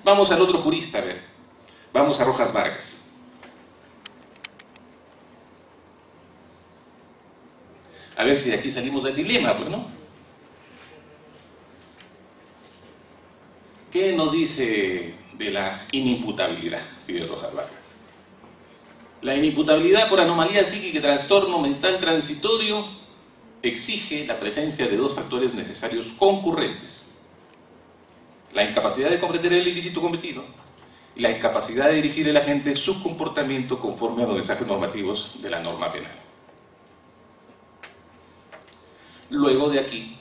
Vamos al otro jurista, a ver. Vamos a Rojas Vargas. A ver si de aquí salimos del dilema, pues, ¿no? ¿Qué nos dice de la inimputabilidad, pide Rojas Vargas? La inimputabilidad por anomalía psíquica y trastorno mental transitorio exige la presencia de dos factores necesarios concurrentes: la incapacidad de comprender el ilícito cometido y la incapacidad de dirigir el agente su comportamiento conforme a los mensajes normativos de la norma penal. Luego de aquí,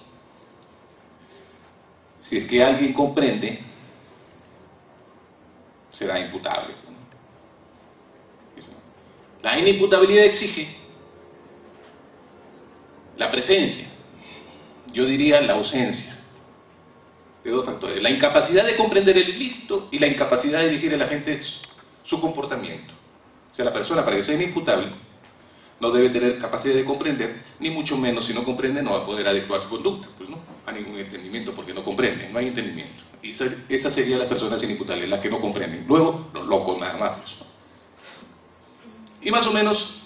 si es que alguien comprende, será imputable. La inimputabilidad exige la presencia, yo diría la ausencia, de dos factores: la incapacidad de comprender el ilícito y la incapacidad de dirigir el agente su comportamiento. O sea, la persona, para que sea inimputable, no debe tener capacidad de comprender, ni mucho menos, si no comprende, no va a poder adecuar su conducta, pues no, a ningún entendimiento, porque no comprende, no hay entendimiento. Y esa sería las personas inimputables, las que no comprenden. Luego, los locos nada más, pues, ¿no? Y más o menos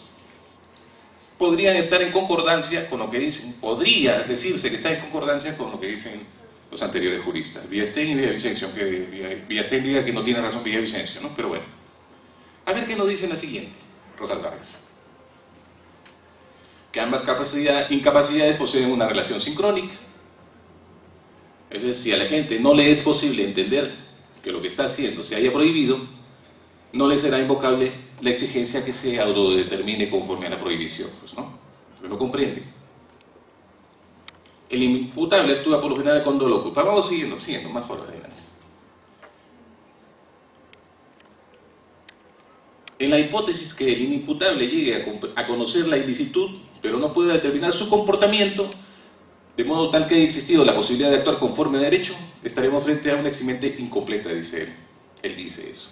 podrían estar en concordancia con lo que dicen, podría decirse que está en concordancia con lo que dicen los anteriores juristas, Villastein y Villavicencio, que Villastein diga que no tiene razón Villavicencio, ¿no? Pero bueno, a ver qué nos dice la siguiente, Rojas Vargas. Que ambas incapacidades poseen una relación sincrónica. Es decir, si a la gente no le es posible entender que lo que está haciendo se haya prohibido, no le será invocable la exigencia que se autodetermine conforme a la prohibición, pues, ¿no? Porque no comprende. El inimputable actúa por lo general con dolo culpa. Vamos siguiendo, mejor adelante. En la hipótesis que el inimputable llegue a conocer la ilicitud, pero no puede determinar su comportamiento, de modo tal que haya existido la posibilidad de actuar conforme a derecho, estaremos frente a una eximente incompleta, dice él. Él dice eso.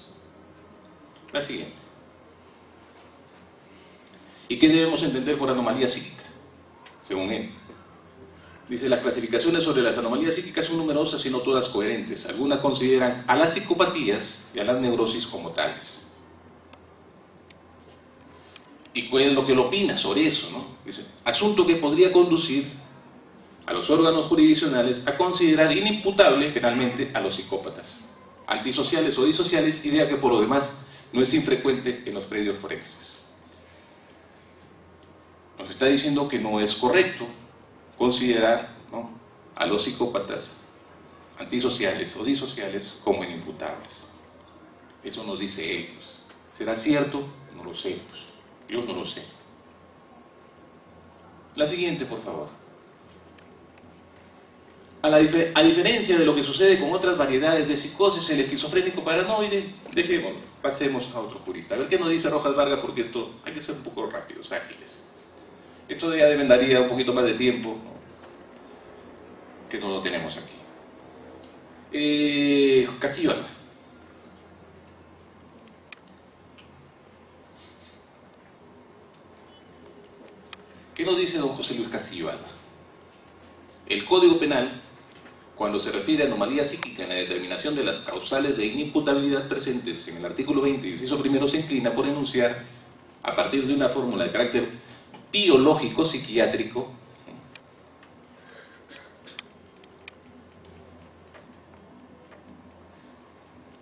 La siguiente. ¿Y qué debemos entender por anomalía psíquica? Según él. Dice, las clasificaciones sobre las anomalías psíquicas son numerosas y no todas coherentes. Algunas consideran a las psicopatías y a las neurosis como tales. ¿Y cuál es lo que él opina sobre eso, no? Dice, asunto que podría conducir a los órganos jurisdiccionales a considerar inimputable penalmente a los psicópatas, antisociales o disociales, idea que por lo demás no es infrecuente en los predios forenses. Nos está diciendo que no es correcto considerar, ¿no?, a los psicópatas, antisociales o disociales como inimputables. Eso nos dice él. ¿Será cierto? No lo sé. Yo no lo sé. La siguiente, por favor. A diferencia de lo que sucede con otras variedades de psicosis, el esquizofrénico paranoide, dejémoslo, pasemos a otro jurista. A ver qué nos dice Rojas Vargas, porque esto hay que ser un poco rápidos, ágiles. Esto ya demandaría un poquito más de tiempo, ¿no?, que no lo tenemos aquí. Castillo Alba. ¿Qué nos dice don José Luis Castillo Alba? El Código Penal, cuando se refiere a anomalía psíquica en la determinación de las causales de inimputabilidad presentes en el artículo 20, inciso primero, se inclina por enunciar, a partir de una fórmula de carácter biológico psiquiátrico,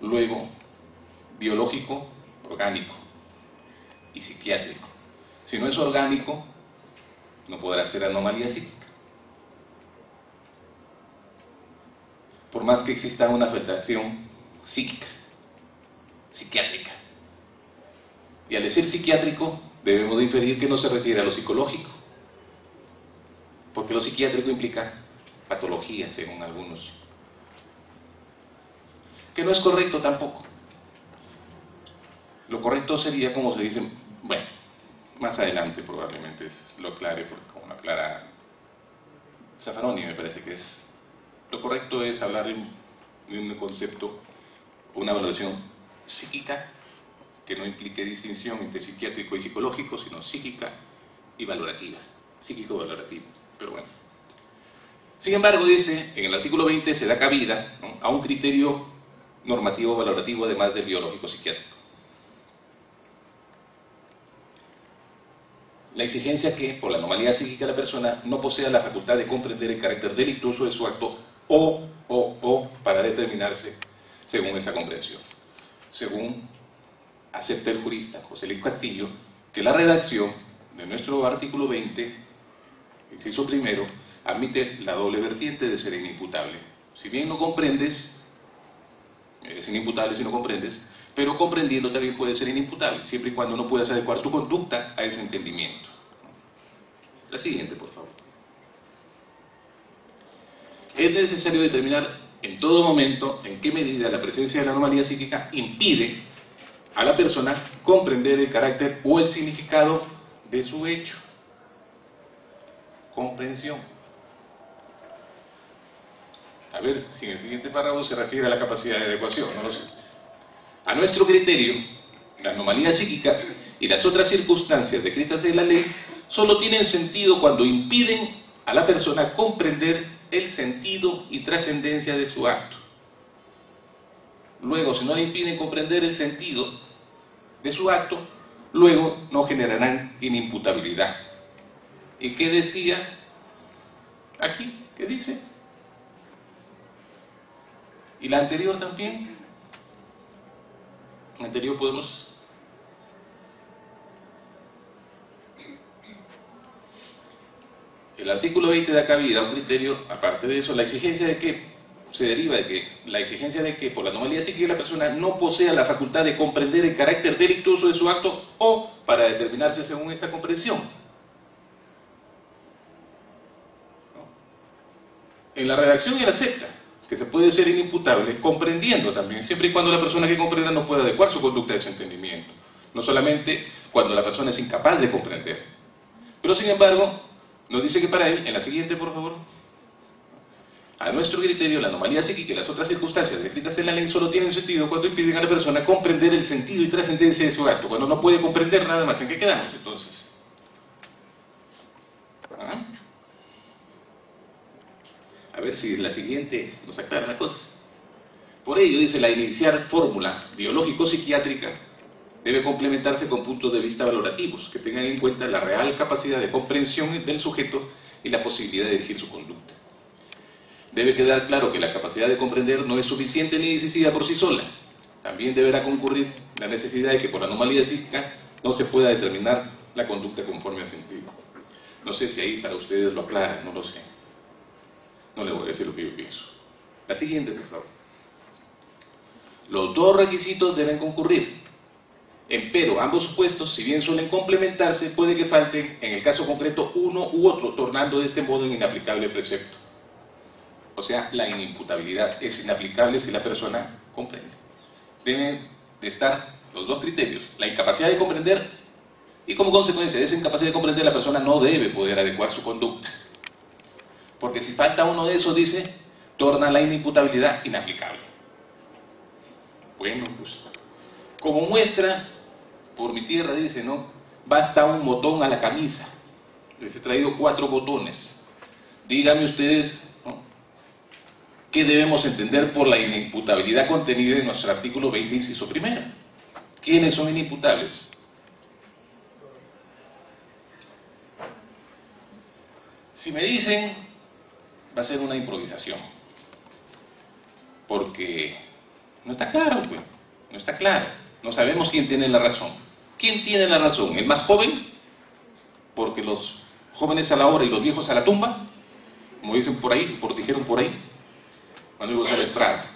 luego biológico, orgánico y psiquiátrico. Si no es orgánico, no podrá ser anomalía psíquica, por más que exista una afectación psíquica, psiquiátrica. Y al decir psiquiátrico, debemos de inferir que no se refiere a lo psicológico, porque lo psiquiátrico implica patología, según algunos, que no es correcto tampoco. Lo correcto sería, como se dice, bueno, más adelante probablemente lo aclare, porque como lo aclara Zaffaroni, me parece que es. Lo correcto es hablar de un concepto, una valoración psíquica, que no implique distinción entre psiquiátrico y psicológico, sino psíquica y valorativa, psíquico-valorativa, pero bueno. Sin embargo, dice, en el artículo 20 se da cabida, ¿no?, a un criterio normativo valorativo además del biológico psiquiátrico. La exigencia que, por la anomalía psíquica, la persona no posea la facultad de comprender el carácter delictuoso de su acto o para determinarse según esa comprensión. Según acepta el jurista José Luis Castillo, que la redacción de nuestro artículo 20, inciso primero, admite la doble vertiente de ser inimputable. Si bien no comprendes, eres inimputable si no comprendes, pero comprendiendo también puede ser inimputable, siempre y cuando no puedas adecuar tu conducta a ese entendimiento. La siguiente, por favor. Es necesario determinar en todo momento en qué medida la presencia de la anomalía psíquica impide a la persona comprender el carácter o el significado de su hecho. Comprensión. A ver si en el siguiente párrafo se refiere a la capacidad de adecuación, no lo sé. A nuestro criterio, la anomalía psíquica y las otras circunstancias descritas en la ley solo tienen sentido cuando impiden a la persona comprender el sentido y trascendencia de su acto. Luego, si no le impiden comprender el sentido de su acto, luego no generarán inimputabilidad. ¿Y qué decía aquí? ¿Qué dice? ¿Y la anterior también? La anterior podemos... El artículo 20 da cabida a un criterio, aparte de eso, la exigencia de que, se deriva de que, la exigencia de que por la anomalía psíquica la persona no posea la facultad de comprender el carácter delictuoso de su acto o para determinarse según esta comprensión. En la redacción él acepta que se puede ser inimputable comprendiendo también, siempre y cuando la persona que comprenda no pueda adecuar su conducta a ese entendimiento. No solamente cuando la persona es incapaz de comprender. Pero sin embargo, nos dice que para él, en la siguiente por favor, a nuestro criterio la anomalía psíquica y las otras circunstancias descritas en la ley solo tienen sentido cuando impiden a la persona comprender el sentido y trascendencia de su acto, cuando no puede comprender nada más. ¿En qué quedamos entonces? ¿Ah? A ver si la siguiente nos aclara las cosas. Por ello, dice, la inicial fórmula biológico-psiquiátrica debe complementarse con puntos de vista valorativos que tengan en cuenta la real capacidad de comprensión del sujeto y la posibilidad de dirigir su conducta. Debe quedar claro que la capacidad de comprender no es suficiente ni decisiva por sí sola. También deberá concurrir la necesidad de que por anomalía psíquica no se pueda determinar la conducta conforme a sentido. No sé si ahí para ustedes lo aclaran, no lo sé. No le voy a decir lo que yo pienso. La siguiente, por favor. Los dos requisitos deben concurrir. Empero, ambos supuestos, si bien suelen complementarse, puede que falten, en el caso concreto, uno u otro, tornando de este modo en inaplicable el precepto. O sea, la inimputabilidad es inaplicable si la persona comprende. Deben de estar los dos criterios, la incapacidad de comprender, y como consecuencia de esa incapacidad de comprender, la persona no debe poder adecuar su conducta. Porque si falta uno de esos, dice, torna la inimputabilidad inaplicable. Bueno, pues, como muestra, por mi tierra, dice, ¿no? Basta un botón a la camisa. Les he traído 4 botones. Díganme ustedes, ¿no?, ¿qué debemos entender por la inimputabilidad contenida en nuestro artículo 20, inciso primero? ¿Quiénes son inimputables? Si me dicen, va a ser una improvisación. Porque no está claro, pues. No está claro. No sabemos quién tiene la razón. ¿Quién tiene la razón? ¿El más joven? Porque los jóvenes a la hora y los viejos a la tumba, como dicen por ahí, dijeron por ahí, Manuel González Prada.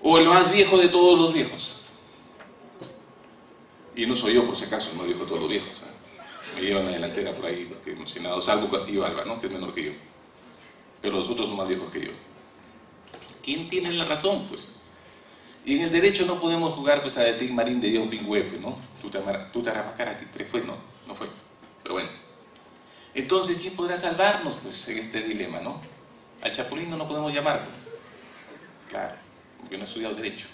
O el más viejo de todos los viejos. Y no soy yo, por si acaso, no viejo de todos los viejos. Me llevan la delantera por ahí, porque mencionado, salvo Castillo Alba, ¿no?, que es menor que yo. Pero los otros son más viejos que yo. ¿Quién tiene la razón, pues? Y en el derecho no podemos jugar, pues, a decir Marín de Dios Pingüe, ¿no? Tutaramakara, fue, no fue. Pero bueno. Entonces, ¿quién podrá salvarnos, pues, en este dilema, no? Al Chapulín no podemos llamarlo. Claro, porque no he estudiado derecho.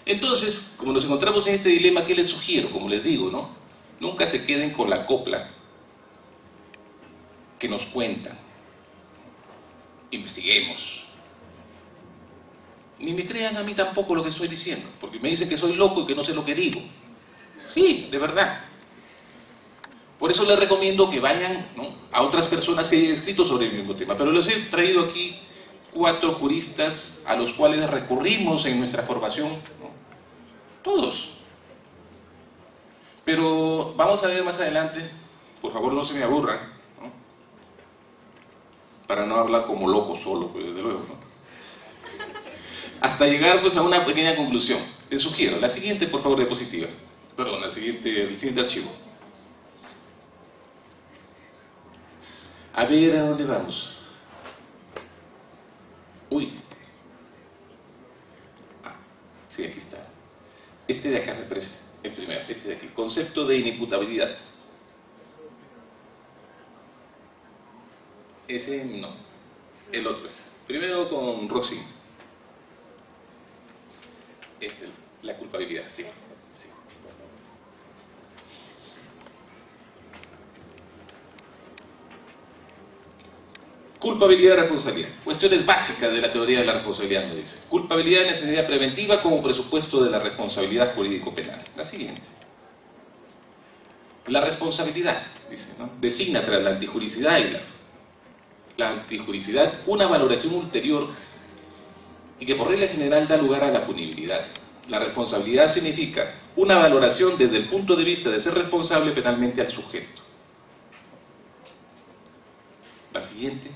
Entonces, como nos encontramos en este dilema, ¿qué les sugiero? Como les digo, ¿no? Nunca se queden con la copla que nos cuentan. Investiguemos. ni me crean a mí tampoco lo que estoy diciendo, porque me dicen que soy loco y que no sé lo que digo. Sí, de verdad. Por eso les recomiendo que vayan, ¿no?, a otras personas que hayan escrito sobre el mismo tema. Pero les he traído aquí 4 juristas a los cuales recurrimos en nuestra formación, ¿no?, todos. Pero vamos a ver más adelante, por favor no se me aburran, ¿no?, para no hablar como loco solo, pues desde luego, ¿no?, hasta llegar pues a una pequeña conclusión. Les sugiero, la siguiente, por favor, diapositiva. Perdón, el siguiente archivo. A ver, ¿a dónde vamos? Uy. Sí, aquí está. Este de acá me parece, el primero, este de aquí. Concepto de inimputabilidad. Ese no, el otro es. Primero con Roxy. La culpabilidad, sí. Culpabilidad y responsabilidad. Cuestiones básicas de la teoría de la responsabilidad, me dice. Culpabilidad y necesidad preventiva como presupuesto de la responsabilidad jurídico-penal. La siguiente. La responsabilidad, dice, ¿no?, designa tras la antijuricidad y la antijuricidad una valoración ulterior y que por regla general da lugar a la punibilidad. La responsabilidad significa una valoración desde el punto de vista de ser responsable penalmente al sujeto. La siguiente.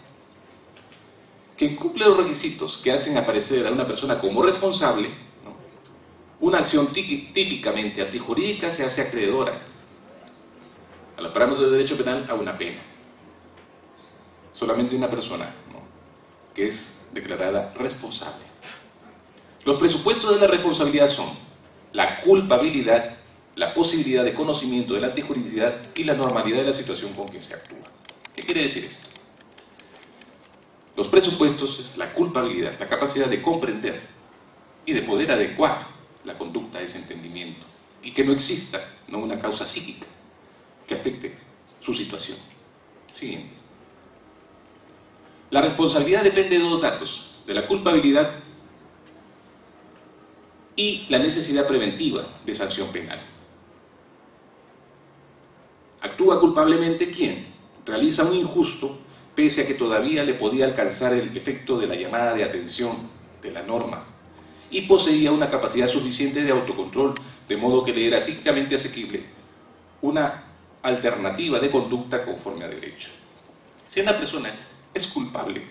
Quien cumple los requisitos que hacen aparecer a una persona como responsable, ¿no?, una acción típicamente antijurídica se hace acreedora, a los parámetros de derecho penal, a una pena. Solamente una persona, ¿no?, que es declarada responsable. Los presupuestos de la responsabilidad son la culpabilidad, la posibilidad de conocimiento de la antijuridicidad y la normalidad de la situación con que se actúa. ¿Qué quiere decir esto? Los presupuestos es la culpabilidad, la capacidad de comprender y de poder adecuar la conducta a ese entendimiento y que no exista, no, una causa psíquica que afecte su situación. Siguiente. La responsabilidad depende de 2 datos, de la culpabilidad y la necesidad preventiva de sanción penal. ¿Actúa culpablemente quién? Realiza un injusto pese a que todavía le podía alcanzar el efecto de la llamada de atención de la norma y poseía una capacidad suficiente de autocontrol, de modo que le era psíquicamente asequible una alternativa de conducta conforme a derecho. Si una persona es culpable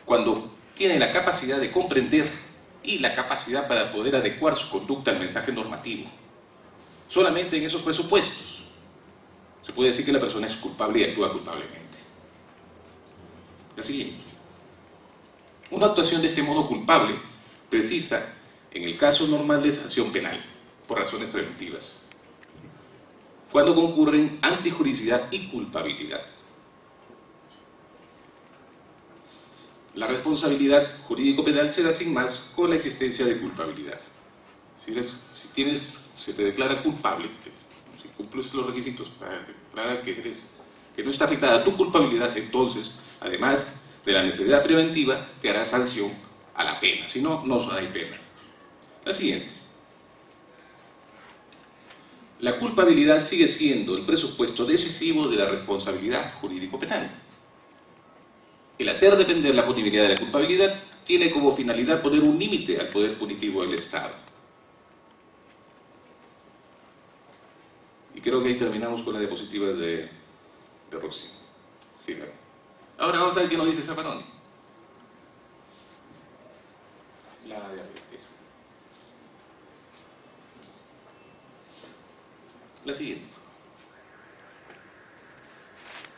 cuando tiene la capacidad de comprender y la capacidad para poder adecuar su conducta al mensaje normativo, solamente en esos presupuestos se puede decir que la persona es culpable y actúa culpablemente. La siguiente. Una actuación de este modo culpable precisa, en el caso normal, de sanción penal, por razones preventivas, cuando concurren antijuricidad y culpabilidad. La responsabilidad jurídico-penal se da sin más con la existencia de culpabilidad. Si se te declara culpable, si cumples los requisitos para declarar que no está afectada tu culpabilidad, entonces, además de la necesidad preventiva, te hará sanción a la pena. Si no, no hay pena. La siguiente. La culpabilidad sigue siendo el presupuesto decisivo de la responsabilidad jurídico-penal. El hacer depender la punibilidad de la culpabilidad tiene como finalidad poner un límite al poder punitivo del Estado. Y creo que ahí terminamos con la diapositiva de Roxy. Sí, ¿no? Ahora vamos a ver qué nos dice Zaffaroni. La diabetes. La siguiente.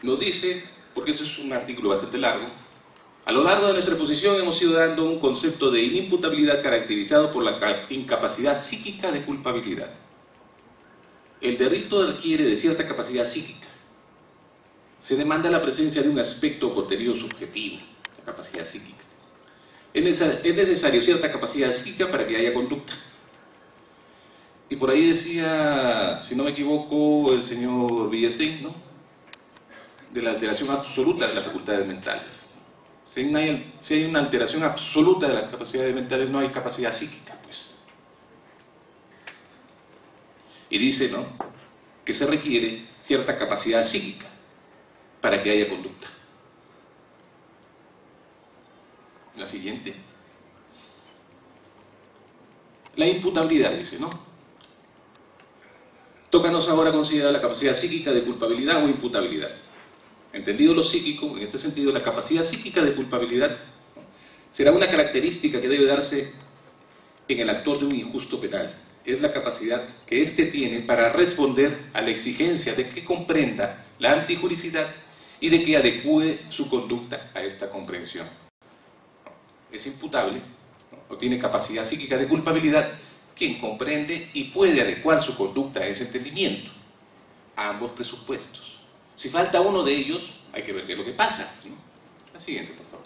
Nos dice, porque esto es un artículo bastante largo, a lo largo de nuestra exposición hemos ido dando un concepto de inimputabilidad caracterizado por la incapacidad psíquica de culpabilidad. El delito requiere de cierta capacidad psíquica. Se demanda la presencia de un aspecto o contenido subjetivo, la capacidad psíquica. Es necesario cierta capacidad psíquica para que haya conducta. Y por ahí decía, si no me equivoco, el señor Villacén, ¿no?, de la alteración absoluta de las facultades mentales. Si hay una alteración absoluta de las capacidades mentales, no hay capacidad psíquica, pues. Y dice, ¿no?, que se requiere cierta capacidad psíquica para que haya conducta. La siguiente. La imputabilidad, dice, ¿no? Tócanos ahora considerar la capacidad psíquica de culpabilidad o imputabilidad. Entendido lo psíquico, en este sentido, la capacidad psíquica de culpabilidad será una característica que debe darse en el actor de un injusto penal. Es la capacidad que éste tiene para responder a la exigencia de que comprenda la antijuricidad y de que adecúe su conducta a esta comprensión. Es imputable, ¿no?, o tiene capacidad psíquica de culpabilidad quien comprende y puede adecuar su conducta a ese entendimiento, a ambos presupuestos. Si falta uno de ellos, hay que ver qué es lo que pasa, ¿no? La siguiente, por favor.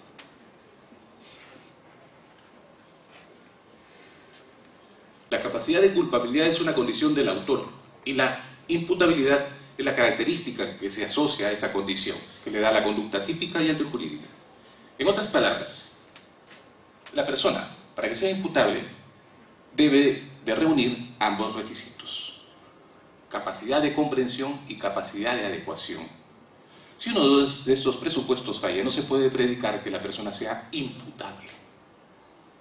La capacidad de culpabilidad es una condición del autor y la imputabilidad es la característica que se asocia a esa condición, que le da la conducta típica y antijurídica. En otras palabras, la persona, para que sea imputable, debe de reunir ambos requisitos: capacidad de comprensión y capacidad de adecuación. Si uno de estos presupuestos falla, no se puede predicar que la persona sea imputable.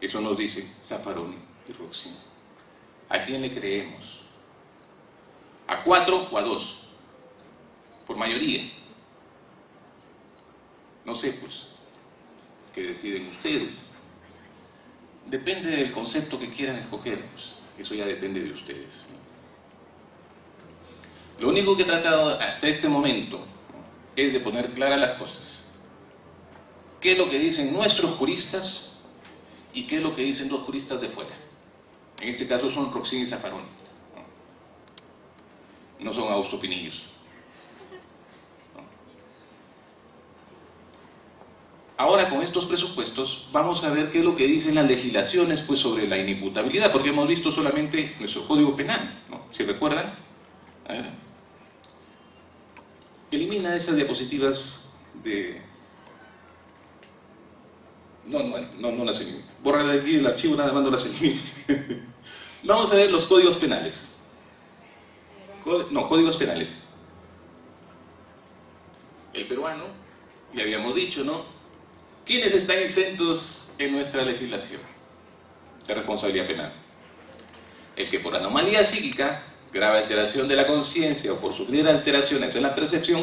Eso nos dice Zaffaroni y Roxin. ¿A quién le creemos? ¿A 4 o a 2? Por mayoría. No sé, pues, ¿qué deciden ustedes? Depende del concepto que quieran escoger, pues, eso ya depende de ustedes, ¿no? Lo único que he tratado hasta este momento es de poner claras las cosas. ¿Qué es lo que dicen nuestros juristas y qué es lo que dicen los juristas de fuera? En este caso son Roxin y Zaffaroni, no son Augusto Pinillos. Ahora, con estos presupuestos, vamos a ver qué es lo que dicen las legislaciones, pues, sobre la inimputabilidad, porque hemos visto solamente nuestro Código Penal, ¿no? Si recuerdan, elimina esas diapositivas de... No las elimina. Borra de aquí el archivo, nada más no las elimina. Vamos a ver los códigos penales. Códigos penales. El peruano, ya habíamos dicho, ¿no? ¿Quiénes están exentos en nuestra legislación de responsabilidad penal? El que por anomalía psíquica, grave alteración de la conciencia o por sufrir alteraciones en la percepción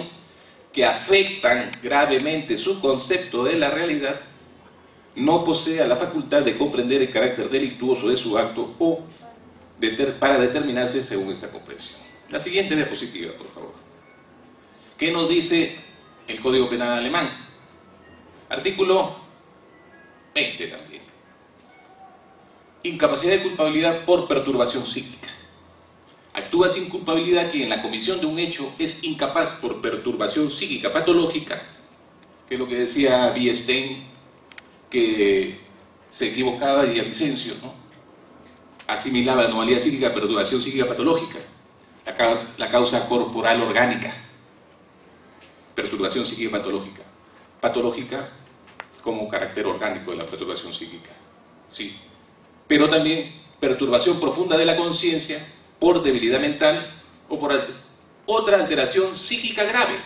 que afectan gravemente su concepto de la realidad, no posea la facultad de comprender el carácter delictuoso de su acto o para determinarse según esta comprensión. La siguiente diapositiva, por favor. ¿Qué nos dice el Código Penal alemán? Artículo 20 también. Incapacidad de culpabilidad por perturbación psíquica. Actúa sin culpabilidad quien en la comisión de un hecho es incapaz por perturbación psíquica patológica, que es lo que decía Biestein, que se equivocaba, y a Vicencio, ¿no? Asimilaba anomalía psíquica, perturbación psíquica patológica, la causa corporal orgánica, perturbación psíquica patológica, patológica como carácter orgánico de la perturbación psíquica, sí, pero también perturbación profunda de la conciencia por debilidad mental o por otra alteración psíquica grave,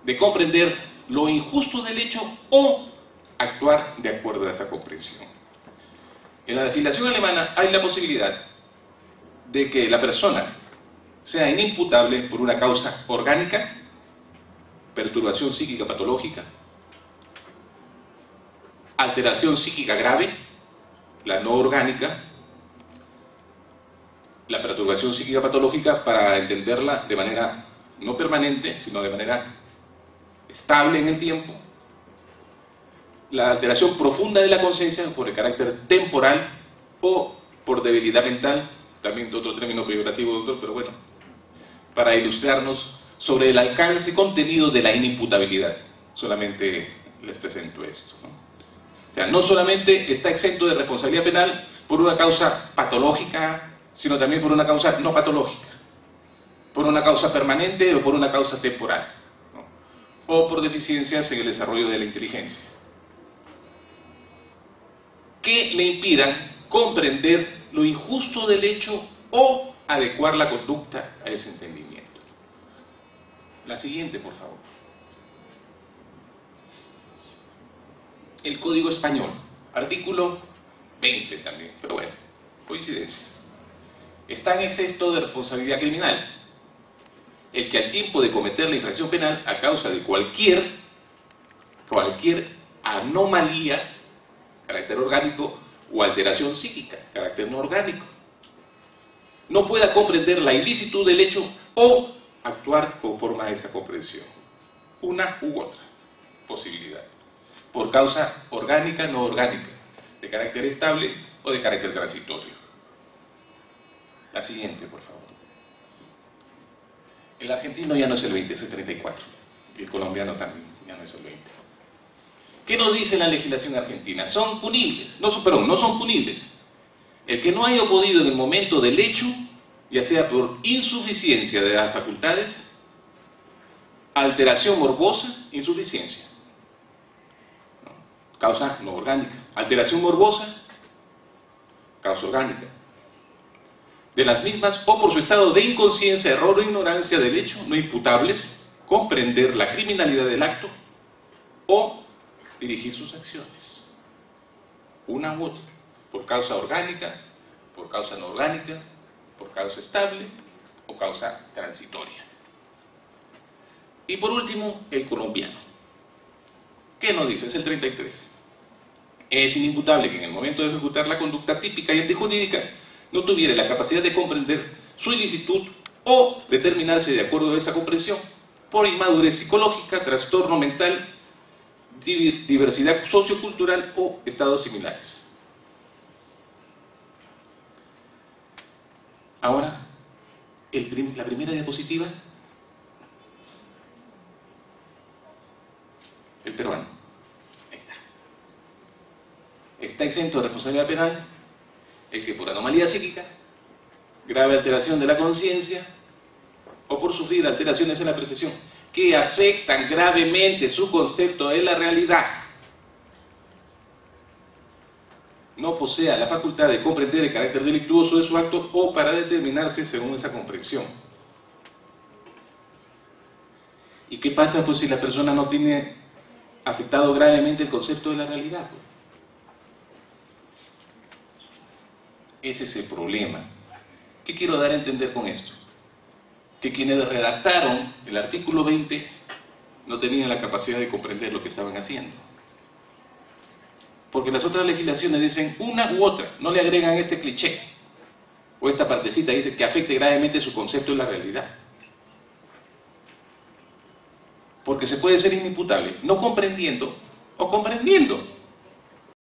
de comprender lo injusto del hecho o actuar de acuerdo a esa comprensión. En la legislación alemana hay la posibilidad de que la persona sea inimputable por una causa orgánica, perturbación psíquica patológica, alteración psíquica grave, la no orgánica, la perturbación psíquica patológica, para entenderla de manera no permanente, sino de manera estable en el tiempo, la alteración profunda de la conciencia por el carácter temporal o por debilidad mental, también otro término peyorativo, doctor, pero bueno, para ilustrarnos sobre el alcance contenido de la inimputabilidad, solamente les presento esto, ¿no? O sea, no solamente está exento de responsabilidad penal por una causa patológica, sino también por una causa no patológica, por una causa permanente o por una causa temporal, ¿no? o por deficiencias en el desarrollo de la inteligencia, que le impidan comprender lo injusto del hecho o adecuar la conducta a ese entendimiento. La siguiente, por favor. El Código Español, artículo 20 también, pero bueno, coincidencias. Está en exceso de responsabilidad criminal el que al tiempo de cometer la infracción penal a causa de cualquier anomalía, carácter orgánico, o alteración psíquica, carácter no orgánico, no pueda comprender la ilicitud del hecho o actuar conforme a esa comprensión. Una u otra posibilidad. Por causa orgánica, no orgánica, de carácter estable o de carácter transitorio. La siguiente, por favor. El argentino ya no es el 20, es el 34. Y el colombiano también, ya no es el 20. ¿Qué nos dice la legislación argentina? Son punibles, no son punibles. El que no haya podido en el momento del hecho, ya sea por insuficiencia de las facultades, alteración morbosa, insuficiencia. Causa no orgánica. Alteración morbosa, causa orgánica. De las mismas, o por su estado de inconsciencia, error o ignorancia del hecho, no imputables, comprender la criminalidad del acto, o dirigir sus acciones. Una u otra. Por causa orgánica, por causa no orgánica, por causa estable o causa transitoria. Y por último, el colombiano. ¿Qué nos dice? Es el 33. Es inimputable que en el momento de ejecutar la conducta típica y antijurídica no tuviera la capacidad de comprender su ilicitud o determinarse de acuerdo a esa comprensión por inmadurez psicológica, trastorno mental, diversidad sociocultural o estados similares. Ahora, la primera diapositiva, el peruano. Ahí está. Está exento de responsabilidad penal el que por anomalía psíquica, grave alteración de la conciencia o por sufrir alteraciones en la percepción que afectan gravemente su concepto de la realidad, no posea la facultad de comprender el carácter delictuoso de su acto o para determinarse según esa comprensión. ¿Y qué pasa pues si la persona no tiene afectado gravemente el concepto de la realidad? Ese es el problema. ¿Qué quiero dar a entender con esto? Que quienes redactaron el artículo 20 no tenían la capacidad de comprender lo que estaban haciendo. Porque las otras legislaciones dicen una u otra, no le agregan este cliché o esta partecita dice que afecte gravemente su concepto de la realidad. Porque se puede ser inimputable no comprendiendo o comprendiendo.